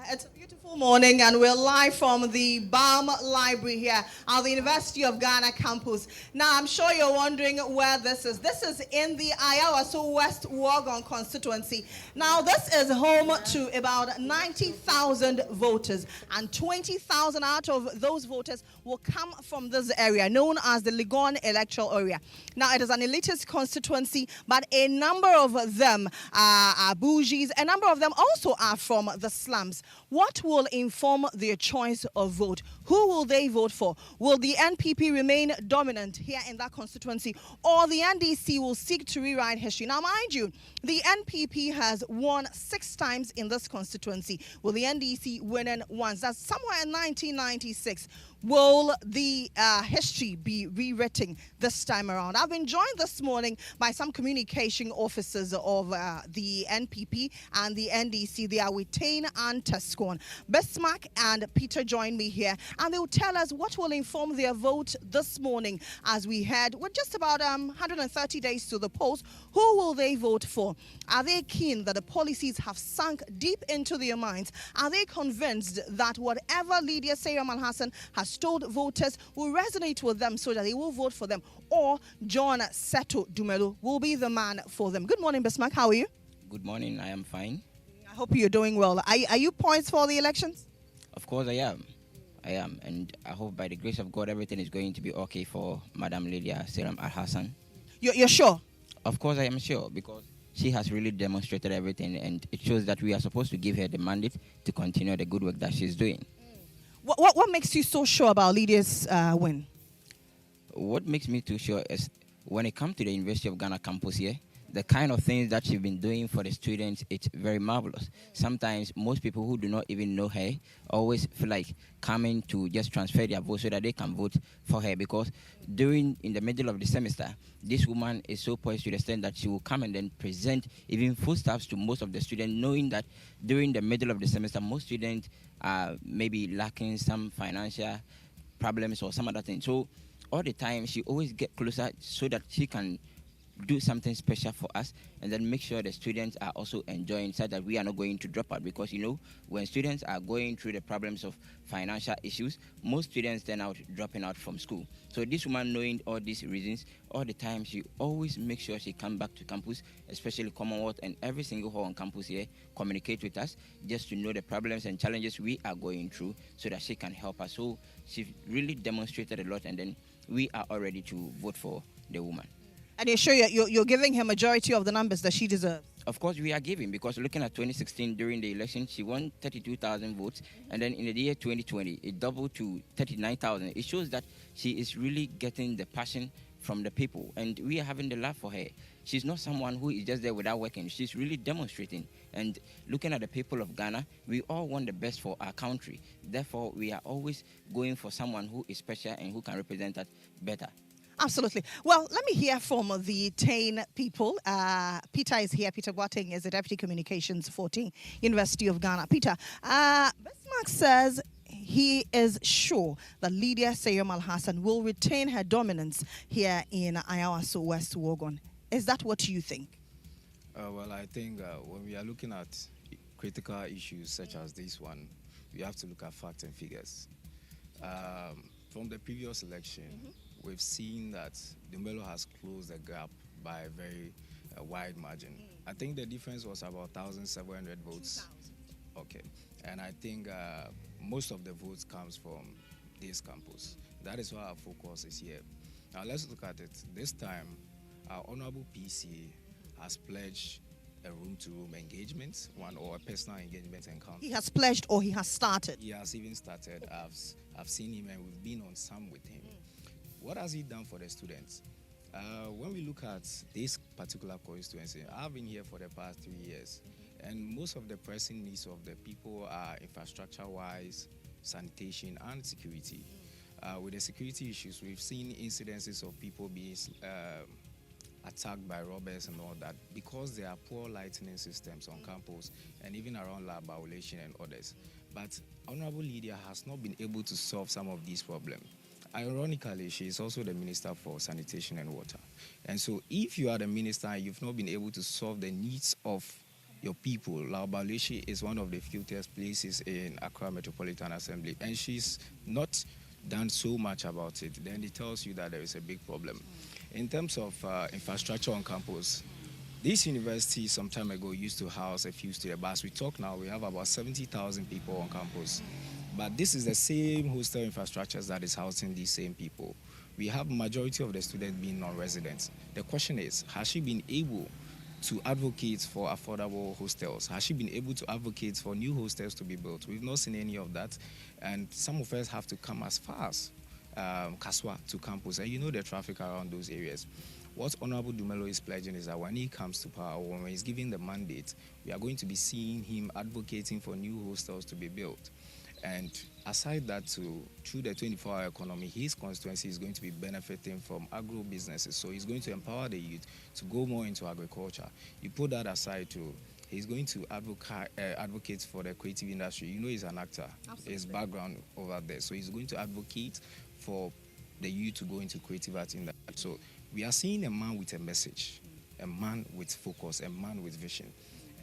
It's a beautiful morning, and we're live from the BAM Library here at the University of Ghana campus. Now, I'm sure you're wondering where this is. This is in the Ayawaso West Wuogon constituency. Now, this is home to about 90,000 voters, and 20,000 out of those voters will come from this area, known as the Legon electoral area. Now, it is an elitist constituency, but a number of them are bougies. A number of them also are from the slums. What will inform their choice of vote? Who will they vote for? Will the NPP remain dominant here in that constituency, or the NDC will seek to rewrite history? Now, mind you, the NPP has won 6 times in this constituency, with the NDC winning once. That's somewhere in 1996. Will the history be rewritten this time around? I've been joined this morning by some communication officers of the NPP and the NDC. They are Witane and Tescon. Bismarck and Peter join me here, and they will tell us what will inform their vote this morning as we head with just about 130 days to the polls. Who will they vote for? Are they keen that the policies have sunk deep into their minds? Are they convinced that whatever Lydia Sayram Al-Hassan has told voters will resonate with them so that they will vote for them? Or John Seto Dumelo will be the man for them? Good morning, Bismarck. How are you? Good morning. I am fine. I hope you're doing well. Are you poised for the elections? Of course I am. And I hope by the grace of God everything is going to be okay for Madam Lydia Sayram Al-Hassan. You're sure? Of course I am sure, because she has really demonstrated everything, and it shows that we are supposed to give her the mandate to continue the good work that she's doing. What makes you so sure about Lydia's win? What makes me too sure is when it comes to the University of Ghana campus here, the kind of things that she's been doing for the students, it's very marvelous. Sometimes most people who do not even know her always feel like coming to just transfer their vote so that they can vote for her, because in the middle of the semester, this woman is so poised to the extent that she will come and then present even foodstuffs to most of the students, knowing that during the middle of the semester, most students are maybe lacking some financial problems or some other thing. So all the time, she always get closer so that she can do something special for us, and then make sure the students are also enjoying, so that we are not going to drop out. Because when students are going through the problems of financial issues, most students turn out dropping out from school. So this woman, knowing all these reasons, all the time she always makes sure she come back to campus, especially Commonwealth and every single hall on campus here, communicate with us just to know the problems and challenges we are going through, so that she can help us. So she really demonstrated a lot, and then we are all ready to vote for the woman. And you're sure you're giving her majority of the numbers that she deserves? Of course we are giving, because looking at 2016 during the election, she won 32,000 votes, and then in the year 2020 it doubled to 39,000. It shows that she is really getting the passion from the people, and we are having the love for her. She's not someone who is just there without working. She's really demonstrating. And looking at the people of Ghana, we all want the best for our country. Therefore, we are always going for someone who is special and who can represent us better. Absolutely. Well, let me hear from the Tane people. Peter is here. Peter Boateng is the Deputy Communications 14, University of Ghana. Peter, Bismarck says he is sure that Lydia Sayram Al-Hassan will retain her dominance here in Ayawaso West Wuogon. Is that what you think? Well, I think when we are looking at critical issues such as this one, we have to look at facts and figures. From the previous election, we've seen that Dumelo has closed the gap by a very wide margin. I think the difference was about 1,700 votes. 2,000. Okay. And I think most of the votes comes from this campus. That is why our focus is here. Now let's look at it. This time, our Honorable PC has pledged a room-to-room engagement, or a personal engagement encounter. He has pledged, or he has started? He has even started. I've seen him, and we've been on some with him. What has he done for the students? When we look at this particular constituency, I've been here for the past 3 years, and most of the pressing needs of the people are infrastructure-wise, sanitation, and security. With the security issues, we've seen incidences of people being attacked by robbers and all that, because there are poor lighting systems on campus and even around lab violation and others. But Honorable Lydia has not been able to solve some of these problems. Ironically, she is also the Minister for Sanitation and Water. And so if you are the minister and you've not been able to solve the needs of your people. Laobaleshi is one of the filthiest places in Accra Metropolitan Assembly, and she's not done so much about it. Then it tells you that there is a big problem. In terms of infrastructure on campus, this university some time ago used to house a few students, but as we talk now, we have about 70,000 people on campus. But this is the same hostel infrastructures that is housing these same people. We have majority of the students being non-residents. The question is, has she been able to advocate for affordable hostels? Has she been able to advocate for new hostels to be built? We've not seen any of that. And some of us have to come as far as Kaswa to campus. And you know the traffic around those areas. What Honorable Dumelo is pledging is that when he comes to power, or when he's given the mandate, we are going to be seeing him advocating for new hostels to be built. And aside that, through the 24-hour economy, his constituency is going to be benefiting from agro businesses. So he's going to empower the youth to go more into agriculture. You put that aside too, he's going to advocate for the creative industry. You know he's an actor. Absolutely. His background over there. So he's going to advocate for the youth to go into creative art industry. So we are seeing a man with a message, a man with focus, a man with vision.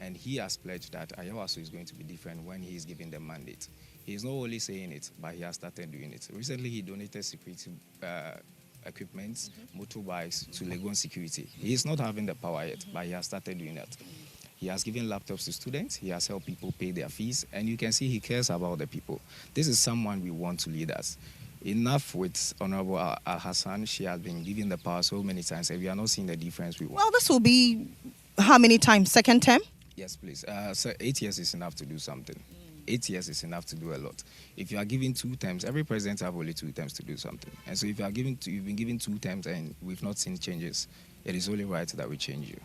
And he has pledged that Ayawaso is going to be different when he is given the mandate. He's not only saying it, but he has started doing it. Recently, he donated security equipment, motorbikes to Legon Security. He is not having the power yet, but he has started doing that. He has given laptops to students. He has helped people pay their fees. And you can see he cares about the people. This is someone we want to lead us. Enough with Honorable Al-Hassan. She has been given the power so many times, and we are not seeing the difference we want. Well, this will be how many times? Second term? Yes, please. So 8 years is enough to do something. 8 years is enough to do a lot. If you are given 2 terms, every president have only 2 terms to do something. And so if you are you've been given 2 terms and we've not seen changes, it is only right that we change you.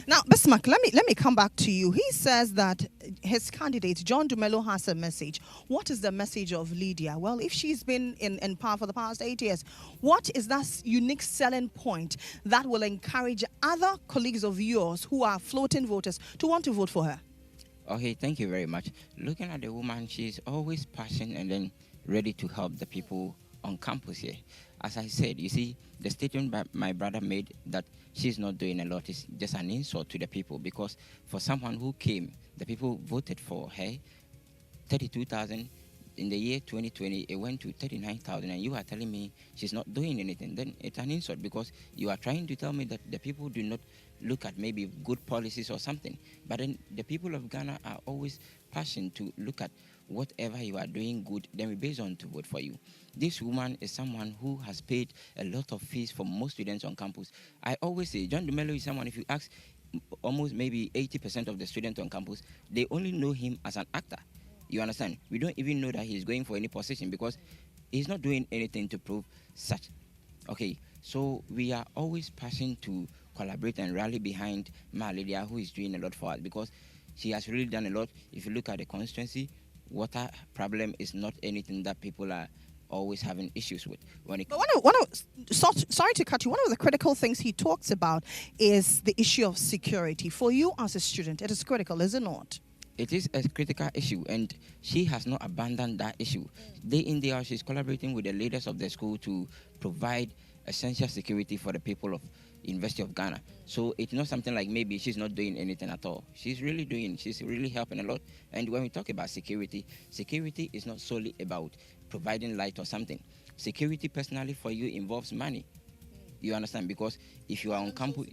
Now, Bismarck, let me come back to you. He says that his candidate, John Dumelo, has a message. What is the message of Lydia? Well, if she's been in power for the past 8 years, what is that unique selling point that will encourage other colleagues of yours who are floating voters to want to vote for her? Okay, thank you very much. Looking at the woman, she's always passionate and then ready to help the people on campus here. As I said, you see, the statement my brother made that she's not doing a lot is just an insult to the people, because for someone who came, the people voted for her, 32,000. In the year 2020, it went to 39,000, and you are telling me she's not doing anything. Then it's an insult, because you are trying to tell me that the people do not look at maybe good policies or something. But then the people of Ghana are always passionate to look at whatever you are doing good, then we base on to vote for you. This woman is someone who has paid a lot of fees for most students on campus. I always say John Dumelo is someone, if you ask almost maybe 80% of the students on campus, they only know him as an actor. You understand? We don't even know that he's going for any position, because he's not doing anything to prove such. Okay, so we are always passionate to collaborate and rally behind Lydia, who is doing a lot for us, because she has really done a lot. If you look at the constituency, water problem is not anything that people are always having issues with. Sorry to cut you. One of the critical things he talks about is the issue of security. For you as a student, it is critical, is it not? It is a critical issue, and she has not abandoned that issue. Day in, day out, she's collaborating with the leaders of the school to provide essential security for the people of University of Ghana. So it's not something like maybe she's not doing anything at all. She's really helping a lot. And when we talk about security, security is not solely about providing light or something. Security personally for you involves money. You understand? Because if you are on campus,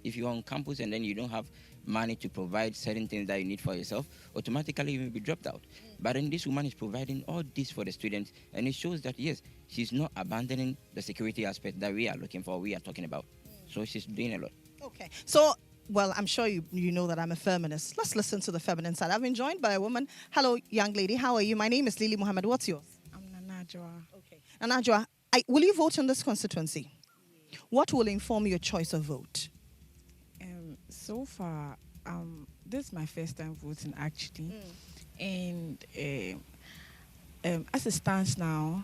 if you are on campus and then you don't have money to provide certain things that you need for yourself, automatically you will be dropped out. But then this woman is providing all this for the students, and it shows that, yes, she's not abandoning the security aspect that we are looking for, we are talking about. So she's doing a lot. Okay. So, well, I'm sure you know that I'm a feminist. Let's listen to the feminine side. I've been joined by a woman. Hello, young lady. How are you? My name is Lily Mohammed. What's yours? I'm Nanajwa. Okay. Nanajwa, will you vote in this constituency? What will inform your choice of vote? So far, this is my first time voting, actually. And as it stands now,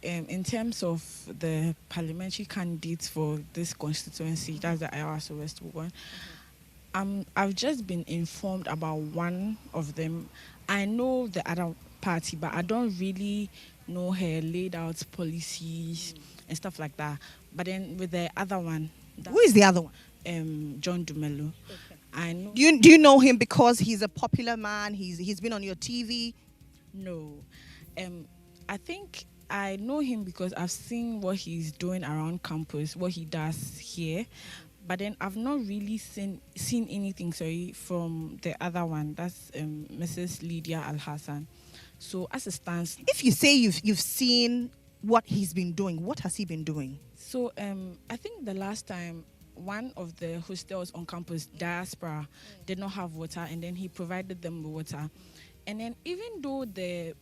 in terms of the parliamentary candidates for this constituency, that's the Ayawaso West Wuogon, I've just been informed about one of them. I know the other party, but I don't really know her laid out policies and stuff like that. But then with the other one... Who is the other one? John Dumelo. Okay. I know. Do you know him because he's a popular man? He's been on your TV? No. I think I know him because I've seen what he's doing around campus, what he does here. But then I've not really seen anything, from the other one. That's Mrs. Lydia Al-Hassan. So as it stands, if you say you've seen what he's been doing, what has he been doing? So I think the last time one of the hostels on campus, Diaspora, did not have water, and then he provided them with water. And then even though the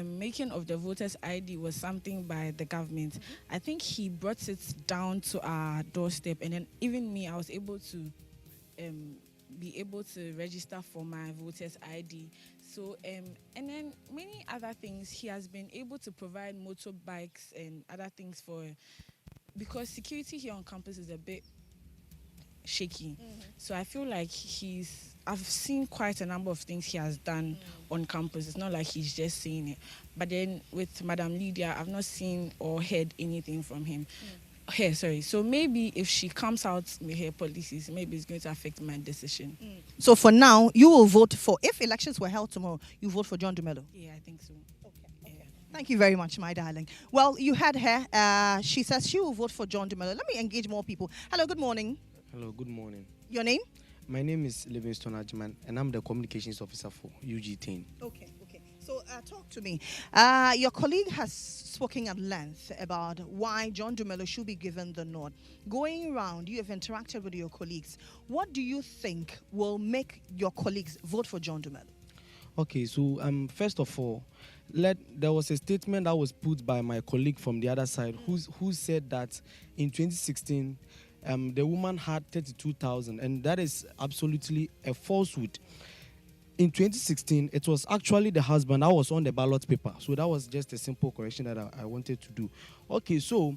making of the voters' ID was something by the government, I think he brought it down to our doorstep. And then even me, I was able to register for my voters' ID. So, and then many other things. He has been able to provide motorbikes and other things because security here on campus is a bit shaky. So I feel like I've seen quite a number of things he has done on campus. It's not like he's just saying it. But then with Madam Lydia, I've not seen or heard anything from him. So maybe if she comes out with her policies, maybe it's going to affect my decision. So for now, you will vote for, if elections were held tomorrow, you vote for John Dumelo? Yeah, I think so. Okay. Yeah. Thank you very much, my darling. Well, you had her. She says she will vote for John Dumelo. Let me engage more people. Hello, good morning. Hello, good morning. Your name? My name is Livingston Ajman, and I'm the communications officer for GHOne. Okay. So talk to me. Your colleague has spoken at length about why John Dumelo should be given the nod. Going around, you have interacted with your colleagues. What do you think will make your colleagues vote for John Dumelo? Okay, so first of all, there was a statement that was put by my colleague from the other side who said that in 2016, the woman had 32,000, and that is absolutely a falsehood. In 2016, it was actually the husband that was on the ballot paper. So that was just a simple correction that I wanted to do. Okay, so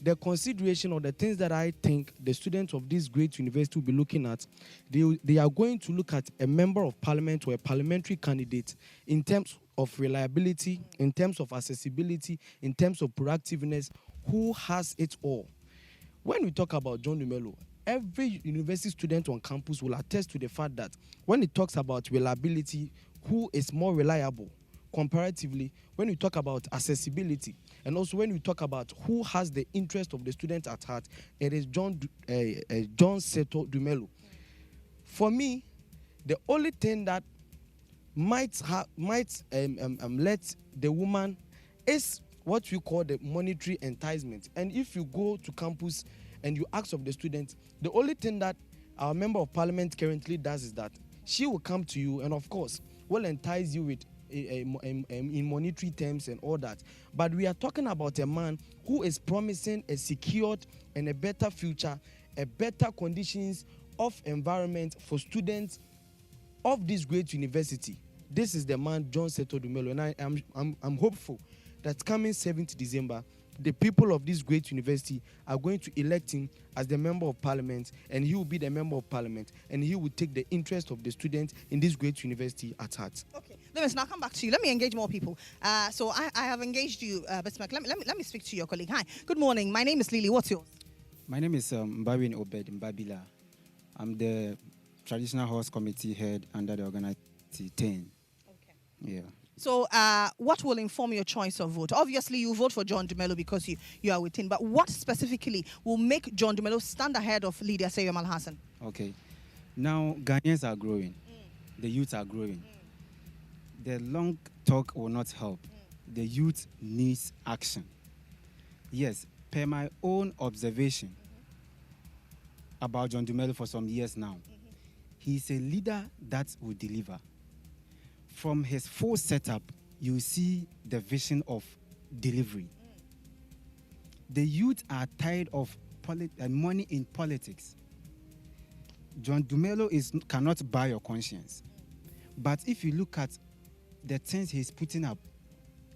the consideration or the things that I think the students of this great university will be looking at, they are going to look at a member of parliament or a parliamentary candidate in terms of reliability, in terms of accessibility, in terms of proactiveness, who has it all. When we talk about John Dumelo, every university student on campus will attest to the fact that when it talks about reliability, who is more reliable comparatively, when we talk about accessibility, and also when we talk about who has the interest of the student at heart, it is John Seto Dumelo. For me, the only thing that might let the woman is what we call the monetary enticement. And if you go to campus and you ask of the students, the only thing that our member of parliament currently does is that she will come to you and, of course, will entice you with in monetary terms and all that. But we are talking about a man who is promising a secured and a better future, a better conditions of environment for students of this great university. This is the man, John Seto Dumelo, and I'm hopeful that coming 7th December, the people of this great university are going to elect him as the member of parliament, and he will be the member of parliament, and he will take the interest of the students in this great university at heart. Okay, Lewis, now I'll come back to you. Let me engage more people. So I have engaged you, Bismarck. Let me speak to your colleague. Hi, good morning. My name is Lily. What's yours? My name is Mbawin Obed Mbabila. I'm the traditional horse committee head under the organization 10. Okay. Yeah. So what will inform your choice of vote? Obviously, you vote for John Dumelo because you are within. But what specifically will make John Dumelo stand ahead of Lydia Sayom Al-Hassan? Okay. Now, Ghanaians are growing. The youth are growing. The long talk will not help. The youth needs action. Yes, per my own observation about John Dumelo for some years now, he's a leader that will deliver. From his full setup, you see the vision of delivery. The youth are tired of money in politics. John Dumelo cannot buy your conscience. But if you look at the things he's putting up,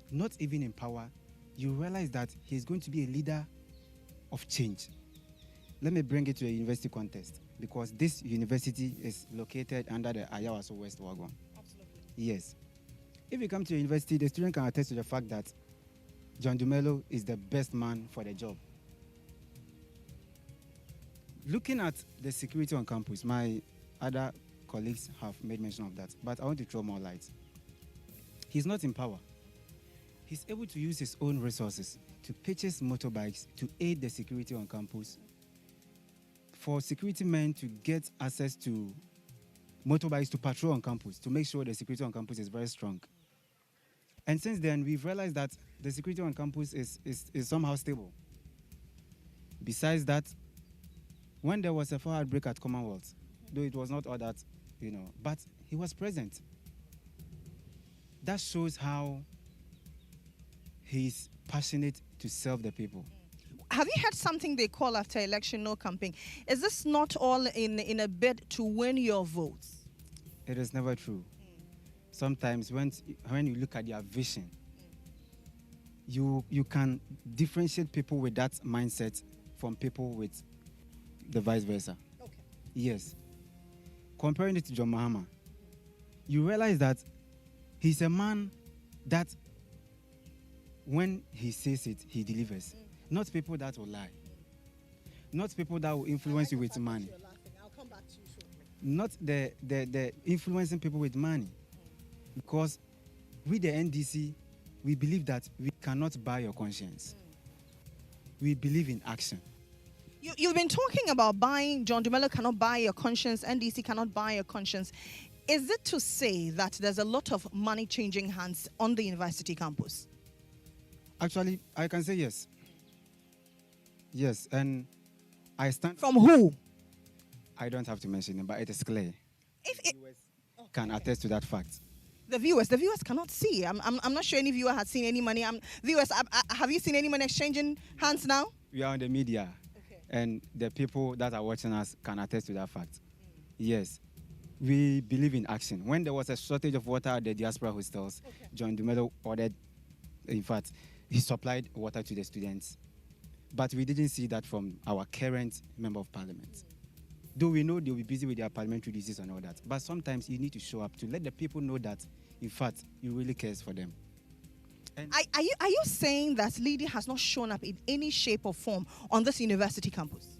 not even in power, you realize that he's going to be a leader of change. Let me bring it to a university context, because this university is located under the Ayawaso West Wuogon. Yes. If you come to a university, the student can attest to the fact that John Dumelo is the best man for the job. Looking at the security on campus, my other colleagues have made mention of that, but I want to throw more light. He's not in power. He's able to use his own resources to purchase motorbikes to aid the security on campus, for security men to get access to motorbikes to patrol on campus, to make sure the security on campus is very strong. And since then, we've realized that the security on campus is somehow stable. Besides that, when there was a fire outbreak at Commonwealth, though it was not all that, but he was present. That shows how he's passionate to serve the people. Have you heard something they call after election no campaign? Is this not all in a bid to win your votes? It is never true. Sometimes when you look at their vision, you can differentiate people with that mindset from people with the vice versa. Okay. Yes. Comparing it to John Mohammed, you realize that he's a man that when he says it, he delivers. Not people that will lie. Not people that will influence you with money. I'll come back to you shortly. Not the influencing people with money. Because with the NDC, we believe that we cannot buy your conscience. We believe in action. You've been talking about buying, John Dumelo cannot buy your conscience, NDC cannot buy your conscience. Is it to say that there's a lot of money changing hands on the university campus? Actually, I can say yes. Yes, and I stand... From who? I don't have to mention it, but it is clear. If it, Can attest to that fact. the viewers cannot see. I'm not sure any viewer has seen any money. Viewers, have you seen any money exchanging hands now? We are on the media, Okay. and the people that are watching us can attest to that fact. Yes, we believe in action. When there was a shortage of water at the diaspora hostels, John Dumelo ordered, in fact, he supplied water to the students. But we didn't see that from our current member of parliament. Though we know they'll be busy with their parliamentary duties and all that. But sometimes you need to show up to let the people know that, in fact, you really cares for them. And Are you saying that Lydia has not shown up in any shape or form on this university campus?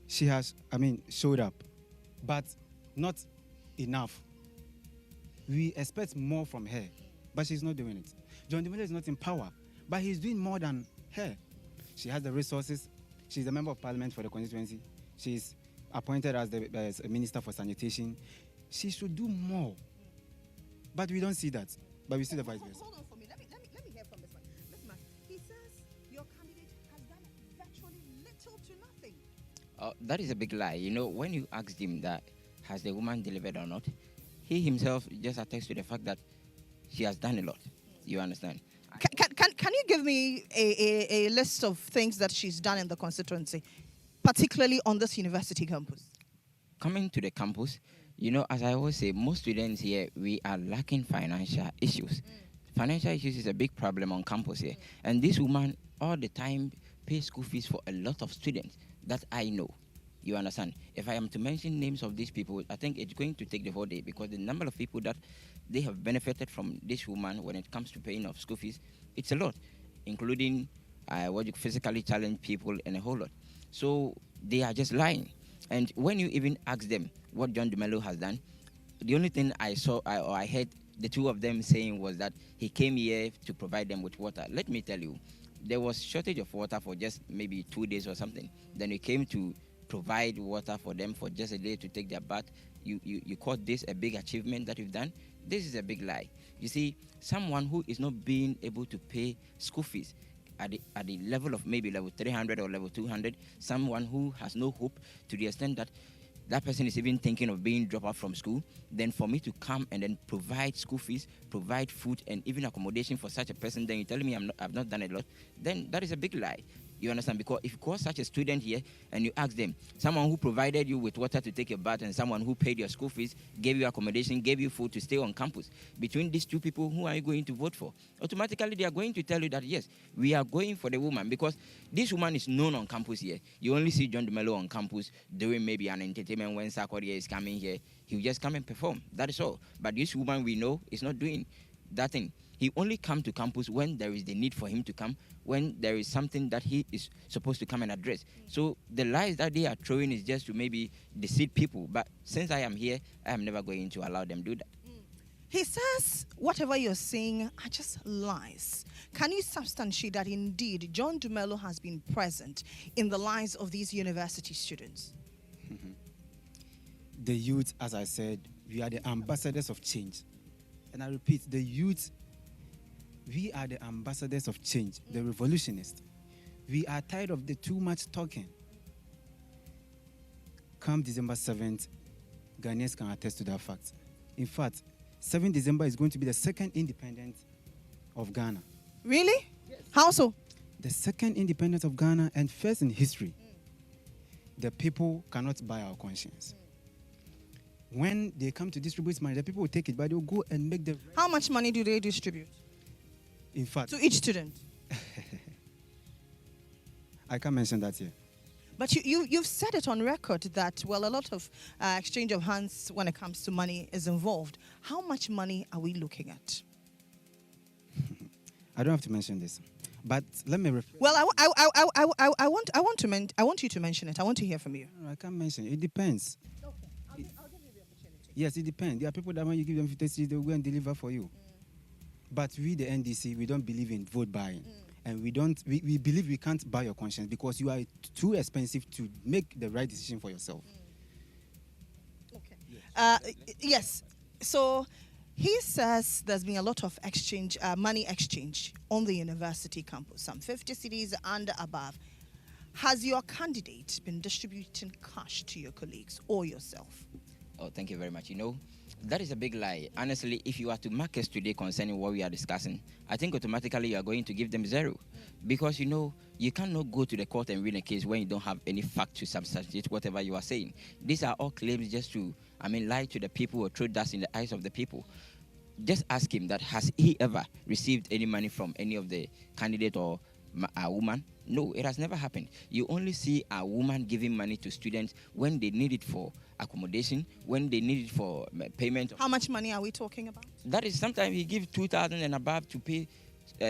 she has, showed up, but not enough. We expect more from her, but she's not doing it. John Dumelo is not in power, but he's doing more than her. She has the resources. She's a member of parliament for the constituency. She's appointed as a minister for sanitation. She should do more. But we don't see that. But we see the vice versa. Hold on for me. Let me hear from this one. Listen, man. He says your candidate has done virtually little to nothing. That is a big lie. When you asked him that, has the woman delivered or not, he himself just attests to the fact that she has done a lot. You understand? Can you give me a list of things that she's done in the constituency, particularly on this university campus? Coming to the campus, as I always say, most students here, we are lacking financial issues. Financial issues is a big problem on campus here. And this woman all the time pays school fees for a lot of students that I know. You understand? If I am to mention names of these people, I think it's going to take the whole day, because the number of people that they have benefited from this woman when it comes to paying of school fees, it's a lot, including physically challenged people and a whole lot. So they are just lying. And when you even ask them what John Dumelo has done, the only thing I heard the two of them saying was that he came here to provide them with water. Let me tell you, there was shortage of water for just maybe 2 days or something. Then he came to provide water for them for just a day to take their bath. You call this a big achievement that you've done? This is a big lie. You see, someone who is not being able to pay school fees at the level of maybe level 300 or level 200, someone who has no hope to the extent that that person is even thinking of being dropped out from school, then for me to come and then provide school fees, provide food, and even accommodation for such a person, then you're telling me I've not done a lot, then that is a big lie. You understand? Because if you call such a student here and you ask them, someone who provided you with water to take your bath and someone who paid your school fees, gave you accommodation, gave you food to stay on campus, between these two people, who are you going to vote for? Automatically, they are going to tell you that, yes, we are going for the woman, because this woman is known on campus here. You only see John Dumelo on campus doing maybe an entertainment when Sarkodie is coming here. He'll just come and perform. That is all. But this woman we know is not doing that thing. He only come to campus when there is the need for him to come, when there is something that he is supposed to come and address. So the lies that they are throwing is just to maybe deceive people. But since I am here, I am never going to allow them do that. He says whatever you're saying are just lies. Can you substantiate that indeed John Dumelo has been present in the lives of these university students? The youth, as I said, we are the ambassadors of change. And I repeat, the youth, we are the ambassadors of change, the revolutionists. We are tired of the too much talking. Come December 7th, Ghanaians can attest to that fact. In fact, 7th December is going to be the second independence of Ghana. Really? Yes. How so? The second independence of Ghana and first in history. The people cannot buy our conscience. When they come to distribute money, the people will take it, but they will go and make the... How much money do they distribute? In fact... To each student? I can't mention that here. But you've said it on record that, well, a lot of exchange of hands when it comes to money is involved. How much money are we looking at? I don't have to mention this, but let me... Well, I want you to mention it. I want to hear from you. No, I can't mention it. It depends. Okay, I'll give you the opportunity. Yes, it depends. There are people that when you give them 50 cities, they will go and deliver for you. But we, the NDC, we don't believe in vote buying. And we believe we can't buy your conscience because you are too expensive to make the right decision for yourself. Okay. Yes. So he says there's been a lot of exchange, money exchange on the university campus, some 50 cities and above. Has your candidate been distributing cash to your colleagues or yourself? Oh, thank you very much. You know, that is a big lie. Honestly, if you are to mark us today concerning what we are discussing, I think automatically you are going to give them 0. Because, you know, you cannot go to the court and win a case when you don't have any fact to substantiate whatever you are saying. These are all claims just to, lie to the people or throw dust in the eyes of the people. Just ask him that, has he ever received any money from any of the candidate or a woman? No, it has never happened. You only see a woman giving money to students when they need it for accommodation, when they need it for payment. How much money are we talking about? That is, sometimes he gives 2,000 and above to pay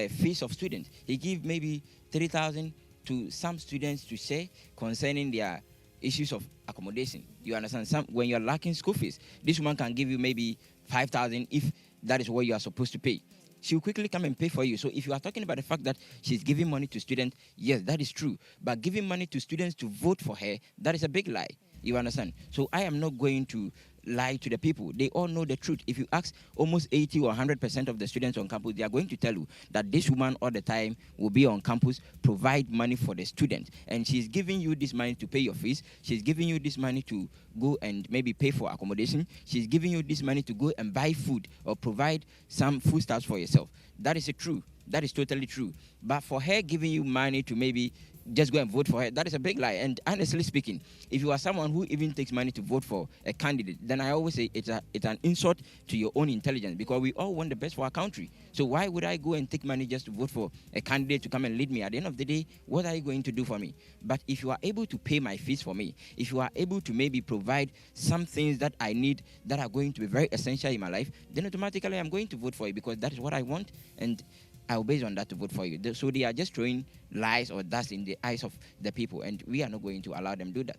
fees of students. He gives maybe 3,000 to some students to say concerning their issues of accommodation. You understand? When you're lacking school fees, this woman can give you maybe 5,000 if that is what you are supposed to pay. She'll quickly come and pay for you. So if you are talking about the fact that she's giving money to students, yes, that is true. But giving money to students to vote for her, that is a big lie. You understand? So I am not going to lie to the people. They all know the truth. If you ask almost 80 or 100% of the students on campus, they are going to tell you that this woman all the time will be on campus, provide money for the students. And she's giving you this money to pay your fees. She's giving you this money to go and maybe pay for accommodation. She's giving you this money to go and buy food or provide some foodstuffs for yourself. That is true. That is totally true. But for her giving you money to maybe just go and vote for her, that is a big lie. And honestly speaking, if you are someone who even takes money to vote for a candidate, then I always say it's an insult to your own intelligence, because we all want the best for our country. So why would I go and take money just to vote for a candidate to come and lead me? At the end of the day, what are you going to do for me? But if you are able to pay my fees for me, if you are able to maybe provide some things that I need that are going to be very essential in my life, then automatically I'm going to vote for you, because that is what I want, and I will base on that to vote for you. So they are just throwing lies or dust in the eyes of the people, and we are not going to allow them to do that.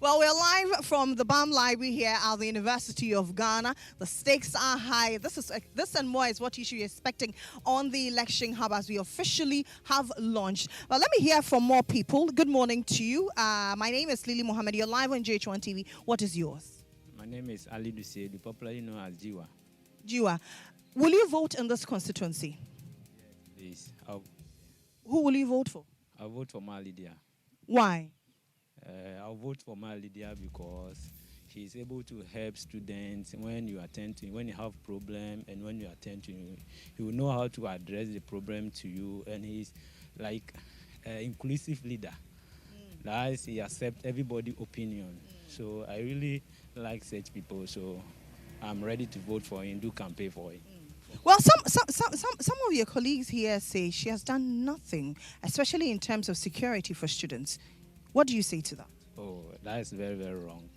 Well, we're live from the BAM Library here at the University of Ghana. The stakes are high. This and more is what you should be expecting on the election hub as we officially have launched. Well, let me hear from more people. Good morning to you. My name is Lily Mohammed. You're live on GHOne TV. What is yours? My name is Ali Dusedu, popularly known as GHOne. GHOne. Will you vote in this constituency? Please. Who will you vote for? I'll vote for Malidia. Why? I'll vote for Malidia because she's able to help students when you have problem, and when you attend to him, he will know how to address the problem to you, and he's like inclusive leader. That is, he accepts everybody's opinion. So I really like such people. So I'm ready to vote for him, do campaign for him. Well, some of your colleagues here say she has done nothing, especially in terms of security for students. What do you say to that? Oh, that is very, very wrong.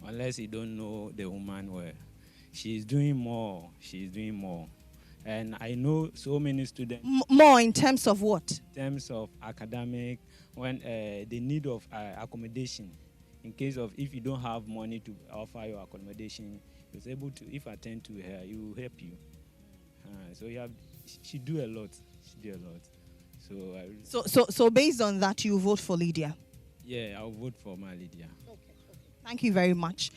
Unless you don't know the woman well. She's doing more. She's doing more. And I know so many students More in terms of what? in terms of academic, when the need of accommodation. In case of if you don't have money to offer your accommodation, you're able to, if I attend to her, he will help you. So you have, she do a lot. She do a lot. So based on that, you vote for Lydia? Yeah, I'll vote for my Lydia. Thank you very much.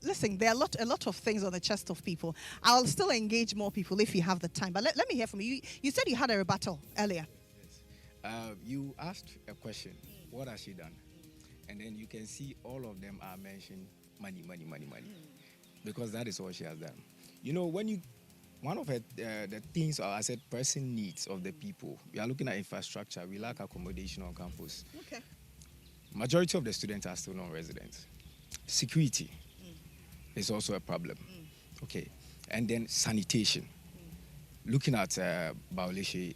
Listen, there are a lot of things on the chest of people. I'll still engage more people if you have the time. But let me hear from you. You said you had a rebuttal earlier. You asked a question, what has she done? And then you can see all of them are mentioning money. Because that is what she has done. You know, one of the things I said pressing needs of the people, we are looking at infrastructure, we lack accommodation on campus. Okay. Majority of the students are still non-residents. Security is also a problem. Okay. And then sanitation. Looking at Baulishe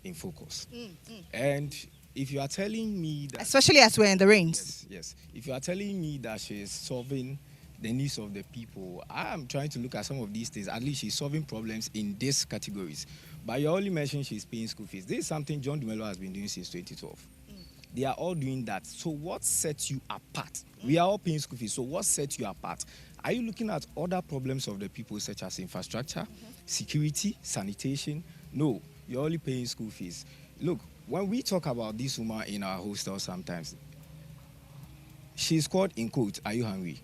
in focus. And if you are telling me that... Especially as we're in the rains. Yes. If you are telling me that she is solving the needs of the people, I am trying to look at some of these things. At least she's solving problems in these categories. But you only mentioned she's paying school fees. This is something John Dumelo has been doing since 2012. They are all doing that. So what sets you apart? We are all paying school fees. So what sets you apart? Are you looking at other problems of the people such as infrastructure, security, sanitation? No, you're only paying school fees. Look, when we talk about this woman in our hostel sometimes, she's called, in quote, "Are you hungry?"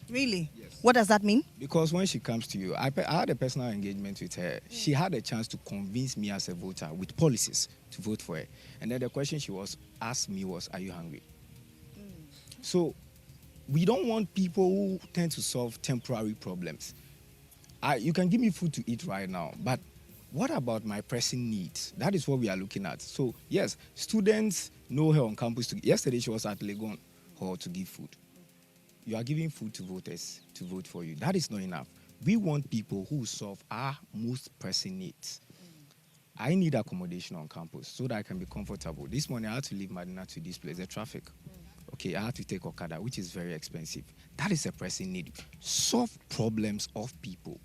Really? Yes. What does that mean? Because when she comes to you, I had a personal engagement with her. She had a chance to convince me as a voter with policies to vote for her. And then the question she asked me was, "Are you hungry?" So we don't want people who tend to solve temporary problems. You can give me food to eat right now, but what about my pressing needs? That is what we are looking at. So yes, students know her on campus. Yesterday she was at Legon Hall to give food. You are giving food to voters to vote for you. That is not enough. We want people who solve our most pressing needs. I need accommodation on campus so that I can be comfortable. This morning I had to leave Madina to this place, the traffic. Okay, I had to take Okada, which is very expensive. That is a pressing need. Solve problems of people.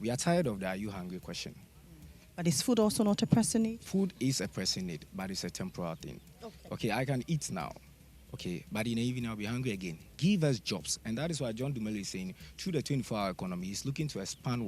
We are tired of the "are you hungry" question. But is food also not a pressing need? Food is a pressing need, but it's a temporal thing. Okay, I can eat now. Okay, but in the evening I'll be hungry again. Give us jobs. And that is why John Dumelo is saying, through the 24-hour economy, he's looking to expand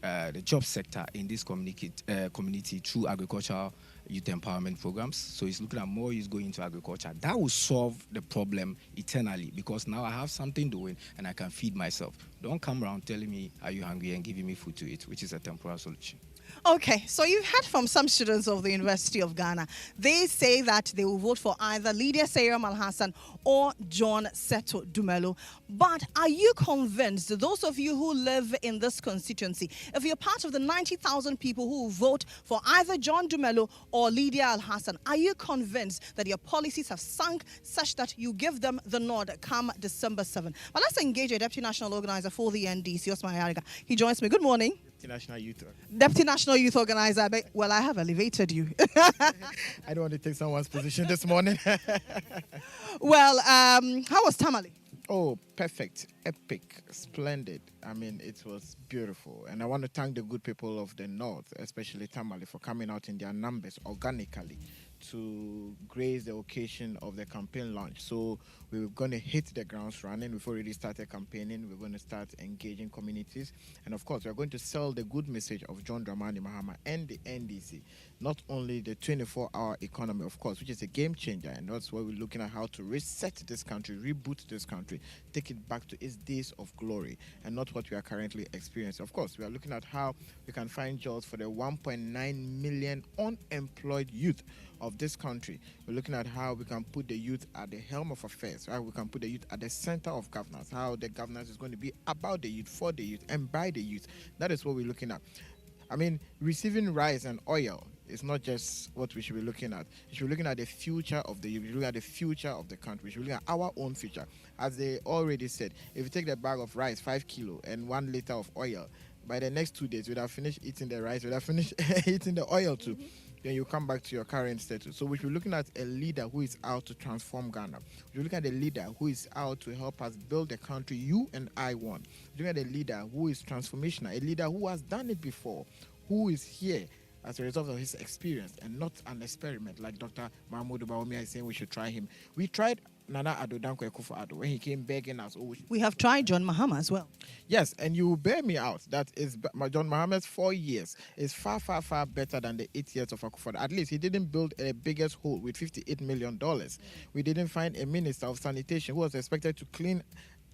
the job sector in this community through agricultural youth empowerment programs. So he's looking at more youth going into agriculture. That will solve the problem eternally, because now I have something doing and I can feed myself. Don't come around telling me, "Are you hungry?" and giving me food to eat, which is a temporary solution. Okay, so you've heard from some students of the University of Ghana. They say that they will vote for either Lydia Sarah Malhassan or John Seto Dumelo. But are you convinced, those of you who live in this constituency, if you're part of the 90,000 people who will vote for either John Dumelo or Lydia Alhassan, are you convinced that your policies have sunk such that you give them the nod come December 7? But let's engage a Deputy National Organizer for the NDC, Osman Ayariga. He joins me. Good morning. Deputy National Youth Organizer. Well, I have elevated you. I don't want to take someone's position this morning. Well, how was Tamale? Oh, perfect, epic, splendid. I mean, it was beautiful. And I want to thank the good people of the North, especially Tamale, for coming out in their numbers organically to grace the occasion of the campaign launch. So we're going to hit the grounds running. We've already started campaigning. We're going to start engaging communities. And of course, we're going to sell the good message of John Dramani Mahama and the NDC. Not only the 24-hour economy, of course, which is a game changer. And that's why we're looking at how to reset this country, reboot this country, take it back to its days of glory and not what we are currently experiencing. Of course, we are looking at how we can find jobs for the 1.9 million unemployed youth of this country. We're looking at how we can put the youth at the helm of affairs, how we can put the youth at the center of governance, how the governance is going to be about the youth, for the youth, and by the youth. That is what we're looking at. I mean, receiving rice and oil is not just what we should be looking at. We should be looking at the future of the youth. We should look at the future of the country. We should be looking at our own future. As they already said, if you take the bag of rice, 5 kilo, and 1 liter of oil, by the next 2 days, we'd have finished eating the rice, we'd have finished eating the oil too. then you come back to your current status. So we should be looking at a leader who is out to transform Ghana. We should look at a leader who is out to help us build the country you and I want. Look at a leader who is transformational, a leader who has done it before, who is here as a result of his experience and not an experiment like Dr. Mahmoud Bawumia is saying we should try him. We tried Nana Addo Dankwa Akufo-Addo when he came begging us. We have tried John Mahama as well. Yes, and you bear me out. That is John Mahamed's 4 years is far, far, far better than the 8 years of Akufo-Addo. At least he didn't build a biggest hole with $58 million. We didn't find a minister of sanitation who was expected to clean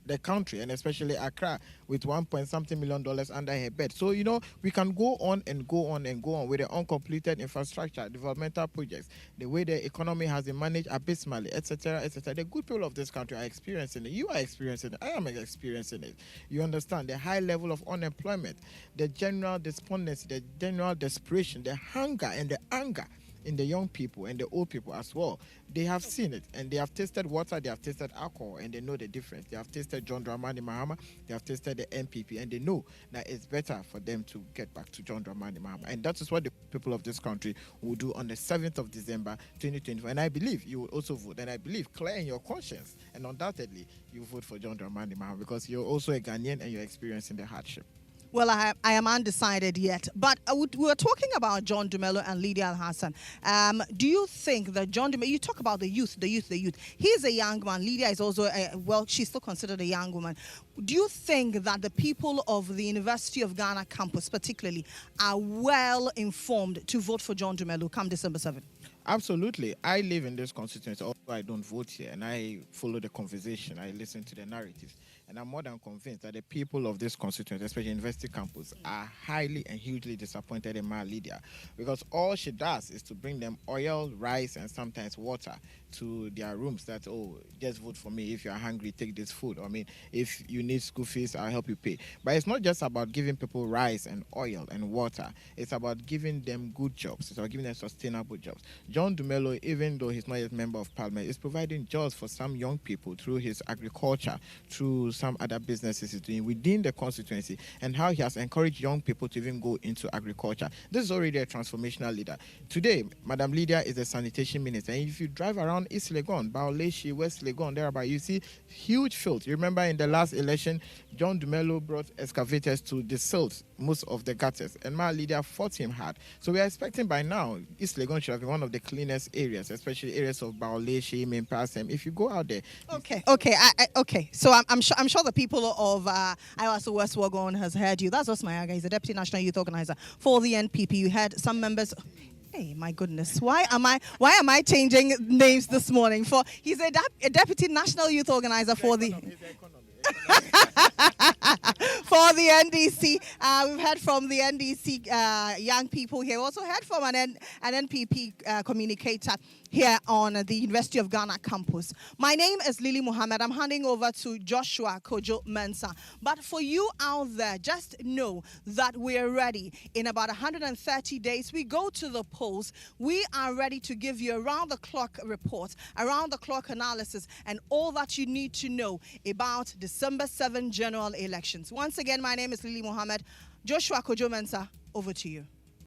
the country, and especially Accra, with $1.something million under her bed. So, you know, we can go on and go on and go on with the uncompleted infrastructure, developmental projects, the way the economy has been managed abysmally, etc., etc. The good people of this country are experiencing it. You are experiencing it. I am experiencing it. You understand the high level of unemployment, the general despondency, the general desperation, the hunger and the anger in the young people and the old people as well. They have seen it, and they have tasted water, they have tasted alcohol, and they know the difference. They have tasted John Dramani Mahama, they have tasted the NPP, and they know that it's better for them to get back to John Dramani Mahama. And that is what the people of this country will do on the 7th of December, 2024. And I believe you will also vote, and I believe clear in your conscience, and undoubtedly you vote for John Dramani Mahama because you're also a Ghanaian and you're experiencing the hardship. Well, I am undecided yet, but we were talking about John Dumelo and Lydia Al-Hassan. Do you think that John Dumelo, you talk about the youth. He's a young man. Lydia is also, she's still considered a young woman. Do you think that the people of the University of Ghana campus particularly are well informed to vote for John Dumelo come December 7th? Absolutely. I live in this constituency, although I don't vote here, and I follow the conversation. I listen to the narratives. And I'm more than convinced that the people of this constituency, especially University campus, are highly and hugely disappointed in my leader because all she does is to bring them oil, rice, and sometimes water to their rooms that, oh, just vote for me. If you're hungry, take this food. I mean, if you need school fees, I'll help you pay. But it's not just about giving people rice and oil and water. It's about giving them good jobs. It's about giving them sustainable jobs. John Dumelo, even though he's not yet a member of parliament, is providing jobs for some young people through his agriculture, through some other businesses he's doing within the constituency, and how he has encouraged young people to even go into agriculture. This is already a transformational leader. Today, Madam Lydia is a sanitation minister, and if you drive around East Legon, Baoleshi, West Legon, thereabout, you see huge fields. You remember in the last election, John Dumelo brought excavators to desilt most of the gutters, and my leader fought him hard. So we are expecting by now, East Legon should have been one of the cleanest areas, especially areas of Baoleshi, Mimpasem. If you go out there. Okay. So I'm sure the people of Ayawaso West Wuogon has heard you. That's Osmayaga. He's the Deputy National Youth Organizer for the NPP. You had some members. Hey, my goodness! Why am I changing names this morning? He's a Deputy National Youth Organizer for the. For the NDC, we've heard from the NDC young people here. We also heard from an NPP communicator here on the University of Ghana campus. My name is Lily Mohammed. I'm handing over to Joshua Kojo Mensah. But for you out there, just know that we're ready. In about 130 days, we go to the polls. We are ready to give you around-the-clock report, around-the-clock analysis, and all that you need to know about December 7 general elections. Once again, my name is Lily Mohammed. Joshua Kojo Mensah, over to you.